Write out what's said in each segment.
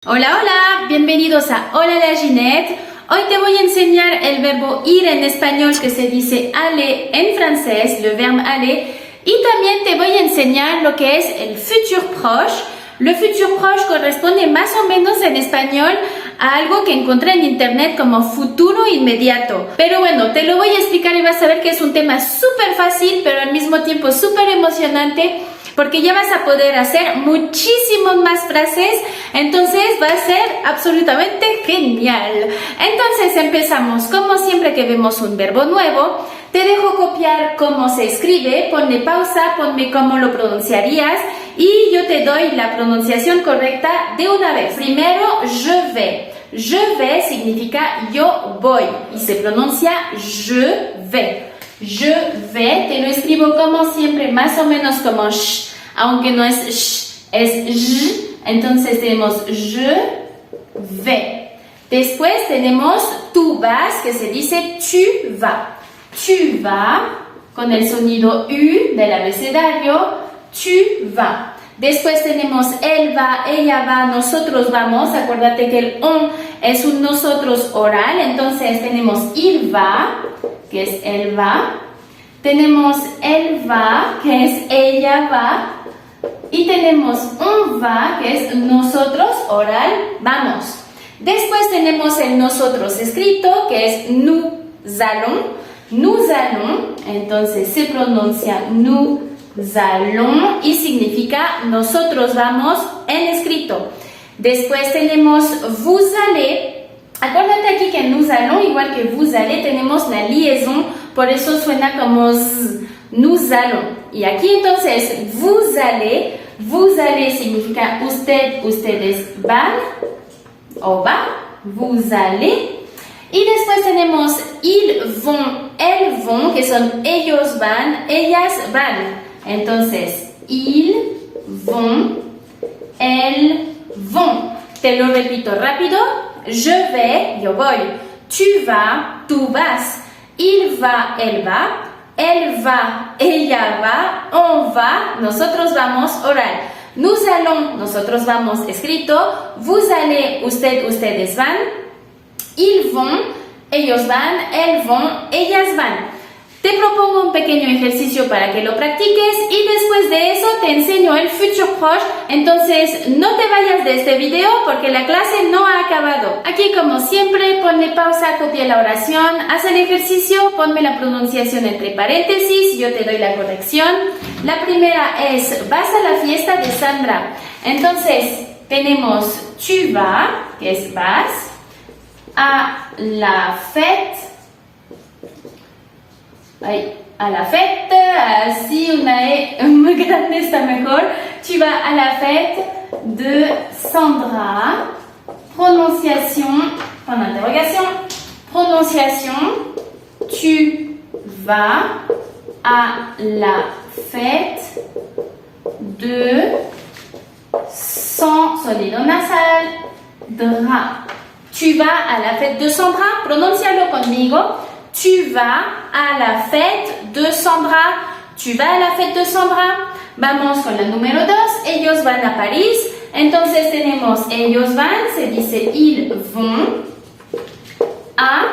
Hola, hola, bienvenidos a Hola la Ginette. Hoy te voy a enseñar el verbo ir en español que se dice aller en francés, le verbe aller. Y también te voy a enseñar lo que es el futur proche. Le futur proche corresponde más o menos en español a algo que encontré en internet como futuro inmediato. Pero bueno, te lo voy a explicar y vas a ver que es un tema súper fácil, pero al mismo tiempo súper emocionante, porque ya vas a poder hacer muchísimas más frases, entonces va a ser absolutamente genial. Entonces empezamos. Como siempre que vemos un verbo nuevo, te dejo copiar cómo se escribe, ponle pausa, ponme cómo lo pronunciarías y yo te doy la pronunciación correcta de una vez. Primero, je vais. Je vais significa yo voy y se pronuncia je vais. Je vais, te lo escribo como siempre, más o menos como sh, aunque no es sh, es j. Entonces tenemos je vais. Después tenemos tú vas, que se dice tu vas. Tu vas, con el sonido U del abecedario, tu vas. Después tenemos él va, ella va, nosotros vamos. Acuérdate que el on es un nosotros oral, entonces tenemos il va, que es él va. Tenemos él va, que es ella va. Y tenemos on va, que es nosotros oral, vamos. Después tenemos el nosotros escrito, que es nous allons. Nous allons, entonces se pronuncia nous allons y significa nosotros vamos en escrito. Después tenemos vous allez. Acuérdate aquí que nous allons, igual que vous allez, tenemos la liaison, por eso suena como z, nous allons. Y aquí entonces vous allez significa usted, ustedes van o va, vous allez. Y después tenemos ils vont, elles vont, que son ellos van, ellas van. Entonces, ils vont, elles vont. Te lo repito rápido. Je vais, yo voy. Tu vas, tú vas. Il va, él va. Elle va, ella va. On va, nosotros vamos, oral. Nous allons, nosotros vamos, escrito. Vous allez, usted, ustedes van. Ils vont, ellos van. Elles vont, ellas van. Te propongo un pequeño ejercicio para que lo practiques y después de eso te enseño el futur proche. Entonces no te vayas de este video porque la clase no ha acabado. Aquí como siempre ponle pausa, copia la oración, haz el ejercicio, ponme la pronunciación entre paréntesis, yo te doy la corrección. La primera es vas a la fiesta de Sandra. Entonces tenemos tu vas, que es vas, a la fête. A la fête, así una E muy grande está mejor. Tu vas a la fête de Sandra. Prononciation, point d'interrogation. Prononciation. Tu vas a la fête de sans sonido nasal, dra. Tu vas a la fête de Sandra. Pronúncialo conmigo. Tu vas a la fête de Sandra. Tu vas a la fête de Sandra. Vamos con la número 2. Ellos van a París. Entonces tenemos ellos van, se dice ils vont a.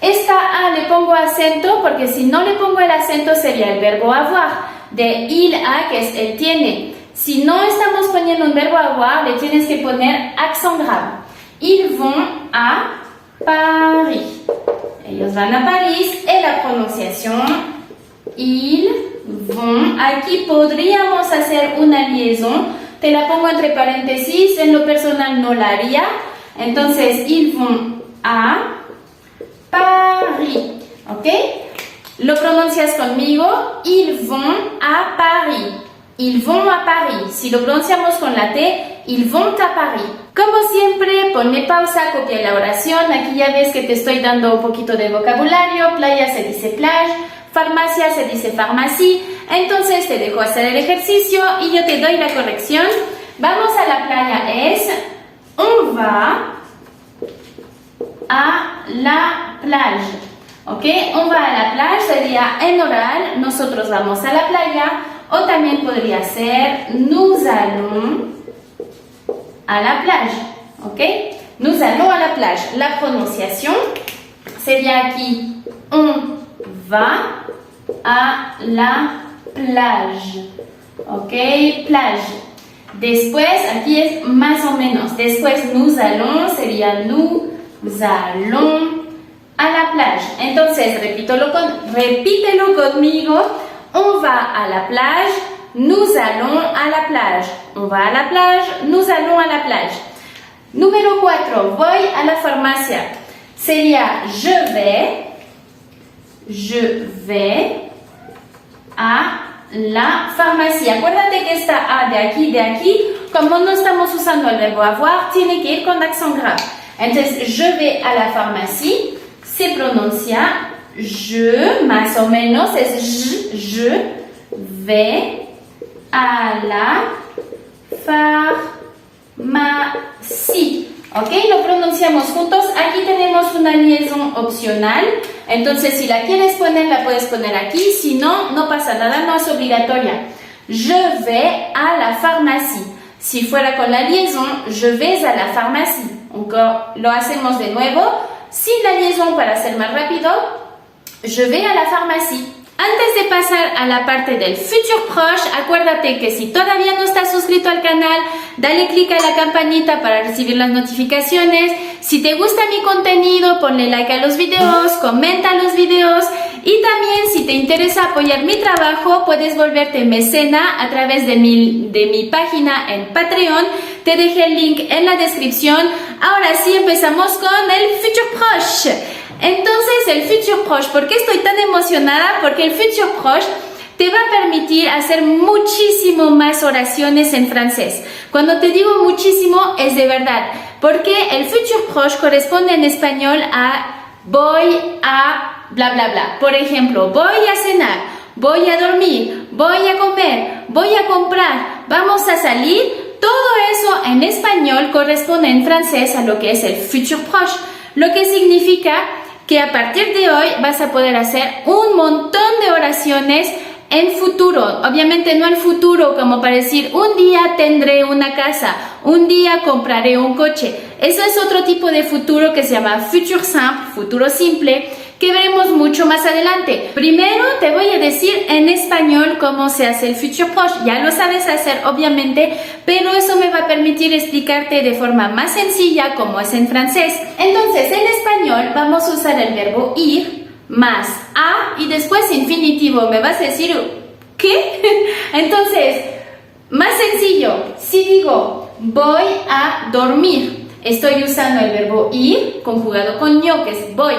Esta A le pongo acento porque si no le pongo el acento sería el verbo avoir. De il a, que es él tiene. Si no estamos poniendo un verbo avoir, le tienes que poner accent grave. Ils vont a Paris. Ellos van a París y la pronunciación ils vont. Aquí podríamos hacer una liaison. Te la pongo entre paréntesis. En lo personal no la haría. Entonces, ils vont a Paris. ¿Ok? Lo pronuncias conmigo. Ils vont a Paris. Ils vont a Paris. Si lo pronunciamos con la T, ils vont a Paris. Como siempre, ponme pausa, copia la oración. Aquí ya ves que te estoy dando un poquito de vocabulario. Playa se dice plage, farmacia se dice pharmacie. Entonces te dejo hacer el ejercicio y yo te doy la corrección. Vamos a la playa es on va a la plage. ¿Ok? On va a la plage sería en oral, nosotros vamos a la playa. O también podría ser nous allons a la plage. Ok? Nous allons à la plage. La prononciation sería aquí. On va a la plage. Ok? Plage. Después, aquí es más o menos. Después, nous allons sería nous allons a la plage. Entonces, repítelo conmigo. On va a la plage. Nous allons à la plage. On va à la plage. Nous allons à la plage. Número 4. Voy a la farmacia. Sería je vais a la farmacia. Acuérdate que esta A de aquí, como no estamos usando el verbo avoir, tiene que ir con accent grave. Entonces, je vais a la farmacie. Se pronuncia je, más o menos, es je vais a la farmacie. ¿Ok? Lo pronunciamos juntos. Aquí tenemos una liaison opcional. Entonces, si la quieres poner, la puedes poner aquí. Si no, no pasa nada, no es obligatoria. Je vais a la pharmacie. Si fuera con la liaison, je vais a la pharmacie. Lo hacemos de nuevo. Sin la liaison para ser más rápido. Je vais a la pharmacie. Antes de pasar a la parte del futur proche, acuérdate que si todavía no estás suscrito al canal, dale click a la campanita para recibir las notificaciones. Si te gusta mi contenido, ponle like a los videos, comenta los videos y también si te interesa apoyar mi trabajo, puedes volverte mecena a través de mi página en Patreon. Te dejé el link en la descripción. Ahora sí empezamos con el futur proche. Entonces, el futur proche, ¿por qué estoy tan emocionada? Porque el futur proche te va a permitir hacer muchísimo más oraciones en francés. Cuando te digo muchísimo, es de verdad, porque el futur proche corresponde en español a voy a bla bla bla. Por ejemplo, voy a cenar, voy a dormir, voy a comer, voy a comprar, vamos a salir. Todo eso en español corresponde en francés a lo que es el futur proche, lo que significa que a partir de hoy vas a poder hacer un montón de oraciones en futuro. Obviamente no el futuro como para decir un día tendré una casa, un día compraré un coche. Eso es otro tipo de futuro que se llama futur simple, futuro simple, que veremos mucho más adelante. Primero te voy a decir en español cómo se hace el futur proche. Ya lo sabes hacer obviamente, pero eso me va a permitir explicarte de forma más sencilla cómo es en francés. Entonces en español vamos a usar el verbo ir más a y después infinitivo. Me vas a decir ¿qué? Entonces, más sencillo, si digo voy a dormir, estoy usando el verbo ir conjugado con yo, que es voy.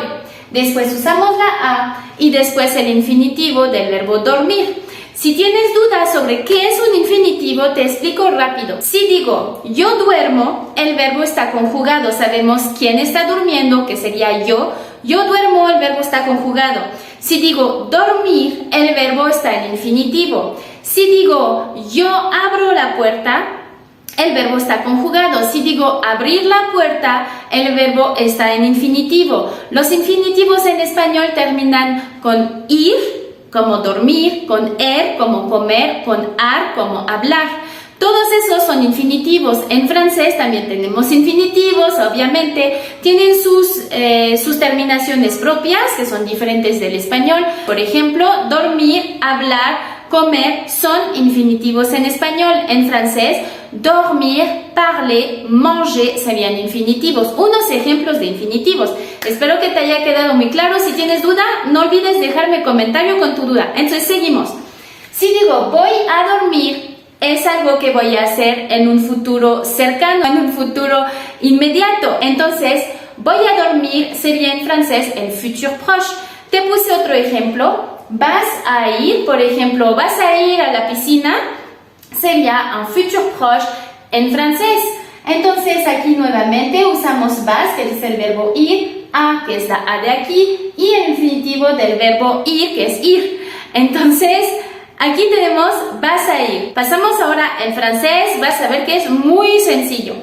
Después usamos la a y después el infinitivo del verbo dormir. Si tienes dudas sobre qué es un infinitivo, te explico rápido. Si digo yo duermo, el verbo está conjugado. Sabemos quién está durmiendo, que sería yo. Yo duermo, el verbo está conjugado. Si digo dormir, el verbo está en infinitivo. Si digo yo abro la puerta, el verbo está conjugado. Si digo abrir la puerta, el verbo está en infinitivo. Los infinitivos en español terminan con ir, como dormir, con como comer, con ar, como hablar. Todos esos son infinitivos. En francés también tenemos infinitivos, obviamente. Tienen sus terminaciones propias, que son diferentes del español. Por ejemplo, dormir, hablar, comer son infinitivos en español. En francés, dormir, parler, manger serían infinitivos. Unos ejemplos de infinitivos. Espero que te haya quedado muy claro. Si tienes duda, no olvides dejarme comentario con tu duda. Entonces, seguimos. Si digo voy a dormir, es algo que voy a hacer en un futuro cercano, en un futuro inmediato. Entonces, voy a dormir sería en francés el futur proche. Te puse otro ejemplo. Vas a ir, por ejemplo, vas a ir a la piscina, sería un futur proche en francés. Entonces, aquí nuevamente usamos vas, que es el verbo ir, a, que es la a de aquí, y el infinitivo del verbo ir, que es ir. Entonces, aquí tenemos vas a ir. Pasamos ahora al francés, vas a ver que es muy sencillo.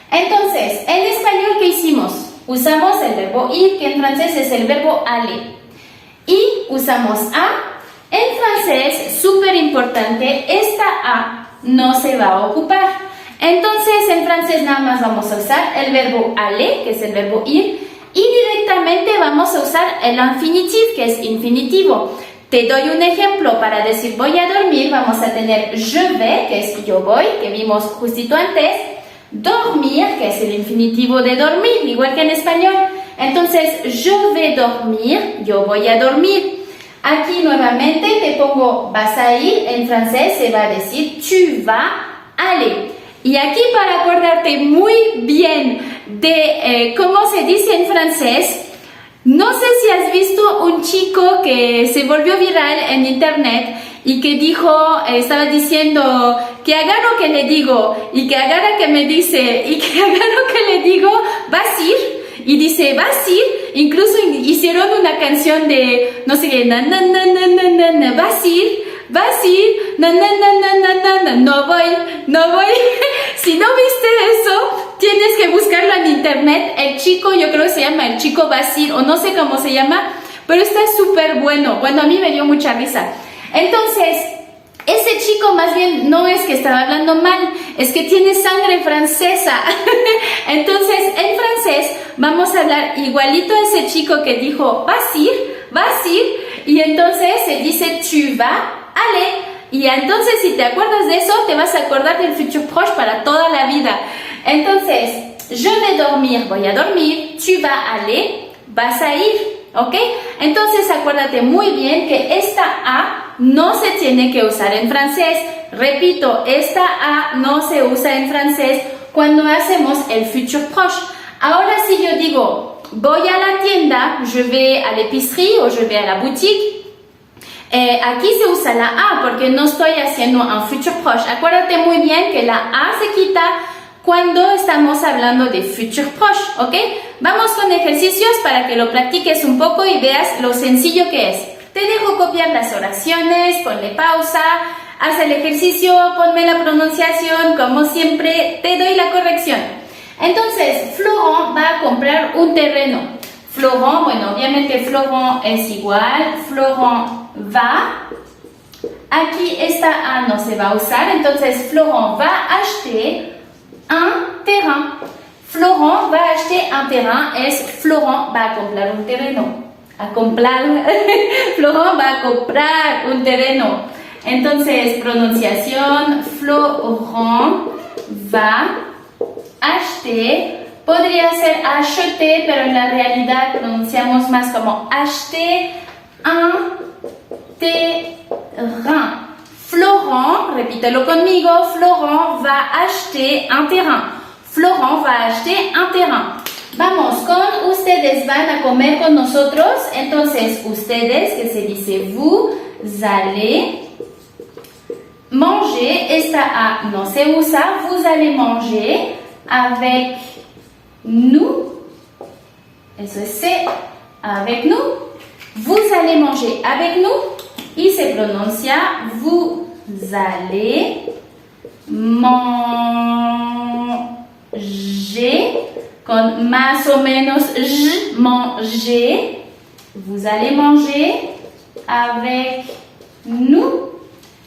Entonces, en español, ¿qué hicimos? Usamos el verbo ir, que en francés es el verbo aller. Y usamos a. En francés, súper importante, esta a no se va a ocupar. Entonces, en francés nada más vamos a usar el verbo aller, que es el verbo ir, y directamente vamos a usar el infinitif, que es infinitivo. Te doy un ejemplo para decir voy a dormir. Vamos a tener je vais, que es yo voy, que vimos justito antes. Dormir, que es el infinitivo de dormir, igual que en español. Entonces, je vais dormir, yo voy a dormir. Aquí nuevamente te pongo vas a ir, en francés se va a decir tu vas aller. Y aquí para acordarte muy bien de cómo se dice en francés, no sé si has visto un chico que se volvió viral en internet y que dijo, estaba diciendo que haga lo que le digo y que haga lo que me dice y que haga lo que le digo, vas a ir. Y dice, vas a ir. Incluso hicieron una canción de, no sé qué, na na na na na na na, vas a ir. Vas a ir, na, na, na, na, na, na, na, no voy. Si no viste eso, tienes que buscarlo en internet. El chico, yo creo que se llama el chico Basir, o no sé cómo se llama, pero está súper bueno. Bueno, a mí me dio mucha risa. Entonces, ese chico más bien no es que estaba hablando mal, es que tiene sangre francesa. Entonces, en francés vamos a hablar igualito a ese chico que dijo, vas a ir, y entonces se dice tu vas aller. Y entonces si te acuerdas de eso, te vas a acordar del futur proche para toda la vida. Entonces, je vais dormir, voy a dormir, tu vas aller, vas a ir, ¿ok? Entonces acuérdate muy bien que esta A no se tiene que usar en francés. Repito, esta A no se usa en francés cuando hacemos el futur proche. Ahora si yo digo, voy a la tienda, je vais à l'épicerie o je vais à la boutique, aquí se usa la A porque no estoy haciendo un futur proche. Acuérdate muy bien que la A se quita cuando estamos hablando de futur proche, ¿ok? Vamos con ejercicios para que lo practiques un poco y veas lo sencillo que es. Te dejo copiar las oraciones, ponle pausa, haz el ejercicio, ponme la pronunciación, como siempre te doy la corrección. Entonces, Florent va a comprar un terreno. Florent, bueno, obviamente Florent es igual, Florent va. Aquí esta A no se va a usar, entonces Florent va a acheter un terrain. Florent va a acheter un terrain es Florent va a comprar un terreno. Florent va a comprar un terreno. Entonces, pronunciación, Florent va acheter. Podría ser acheter, pero en la realidad pronunciamos más como acheter un terrain. Florent, repítelo conmigo, Florent va acheter un terrain. Florent va acheter un terrain. Vamos con ustedes van a comer con nosotros. Entonces, ustedes, que se dice vous allez manger. Esta A no se usa. Vous allez manger avec nous. Eso es C. Avec nous. Vous allez manger avec nous. Y se pronuncia vous allez manger con más o menos j, manger. Vous allez manger avec nous.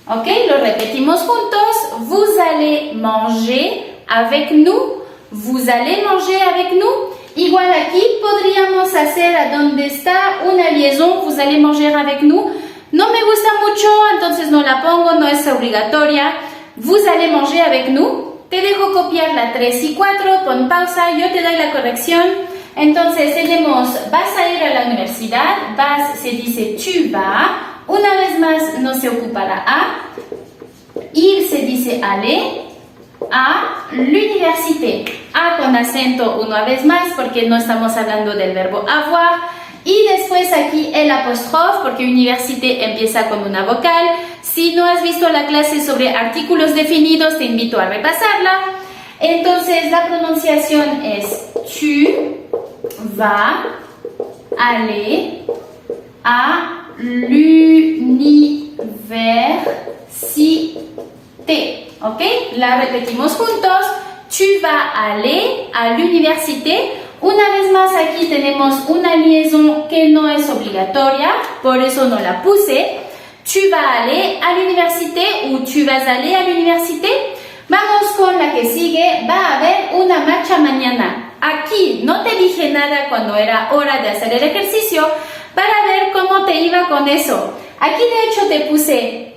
Ok, lo repetimos juntos. Vous allez manger avec nous. Vous allez manger avec nous. Igual aquí podríamos hacer a donde está una liaison. Vous allez manger avec nous. No me gusta mucho, entonces no la pongo, no es obligatoria. Vous allez manger avec nous. Te dejo copiar la 3 y 4, pon pausa, yo te doy la corrección. Entonces tenemos, vas a ir a la universidad, vas se dice tu vas. Una vez más no se ocupa la A. Ir se dice aller a l'université. A con acento una vez más porque no estamos hablando del verbo avoir. Y después aquí el apóstrofe porque université empieza con una vocal. Si no has visto la clase sobre artículos definidos, te invito a repasarla. Entonces la pronunciación es tu vas aller a l'université. ¿Ok? La repetimos juntos. Tu vas aller a l'université. Una vez más aquí tenemos una liaison que no es obligatoria, por eso no la puse. Tu vas aller à l'université ou tu vas aller à l'université. Vamos con la que sigue. Va a haber una marcha mañana. Aquí no te dije nada cuando era hora de hacer el ejercicio para ver cómo te iba con eso. Aquí de hecho te puse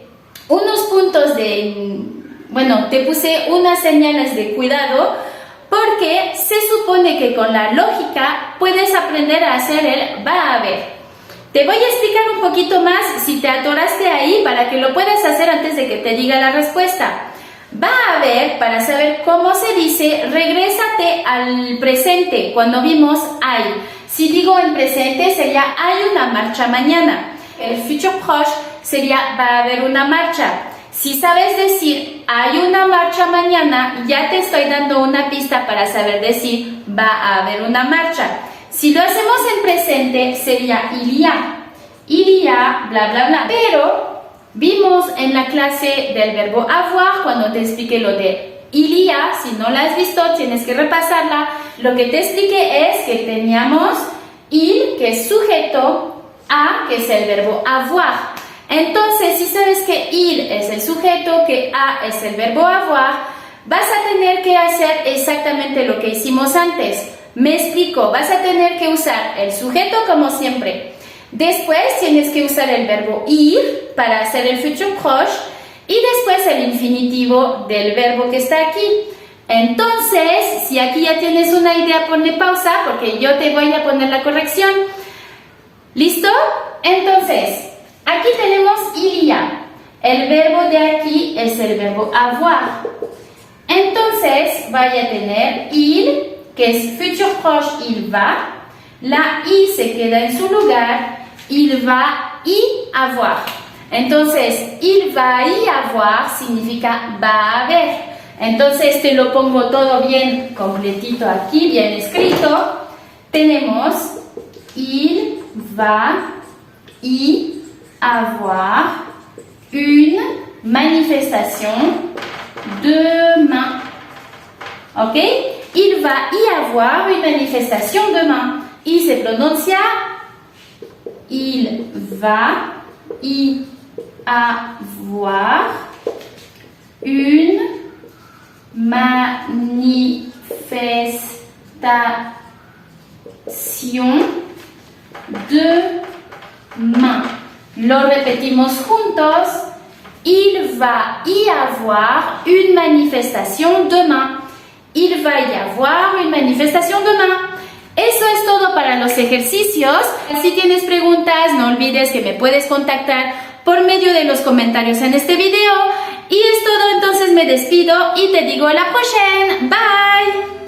unos puntos te puse unas señales de cuidado porque se supone que con la lógica puedes aprender a hacer el va a haber. Te voy a explicar un poquito más si te atoraste ahí para que lo puedas hacer antes de que te diga la respuesta. Va a haber, para saber cómo se dice, regrésate al presente cuando vimos hay. Si digo en presente sería hay una marcha mañana. El futur proche sería va a haber una marcha. Si sabes decir hay una marcha mañana, ya te estoy dando una pista para saber decir va a haber una marcha. Si lo hacemos en presente sería il y a, bla bla bla. Pero vimos en la clase del verbo avoir, cuando te expliqué lo de il y a, si no la has visto tienes que repasarla. Lo que te expliqué es que teníamos il, que es sujeto, a, que es el verbo avoir. Entonces, si sabes que il es el sujeto, que a es el verbo avoir, vas a tener que hacer exactamente lo que hicimos antes. Me explico, vas a tener que usar el sujeto como siempre. Después tienes que usar el verbo ir para hacer el futur proche y después el infinitivo del verbo que está aquí. Entonces, si aquí ya tienes una idea, ponle pausa porque yo te voy a poner la corrección. ¿Listo? Entonces, aquí tenemos il y a. El verbo de aquí es el verbo avoir. Entonces, vaya a tener il, que es futur proche, il va. La i se queda en su lugar. Il va y avoir. Entonces, il va y avoir significa va a haber. Entonces, te lo pongo todo bien completito aquí, bien escrito. Tenemos il va y avoir une manifestation demain. ¿Ok? Il va y avoir une manifestation demain. Y se pronuncia il va y avoir une manifestation demain. Lo repetimos juntos. Il va y avoir une manifestation demain. Il va y avoir une manifestation demain. Eso es todo para los ejercicios. Si tienes preguntas, no olvides que me puedes contactar por medio de los comentarios en este video. Y es todo, entonces me despido y te digo a la próxima. Bye!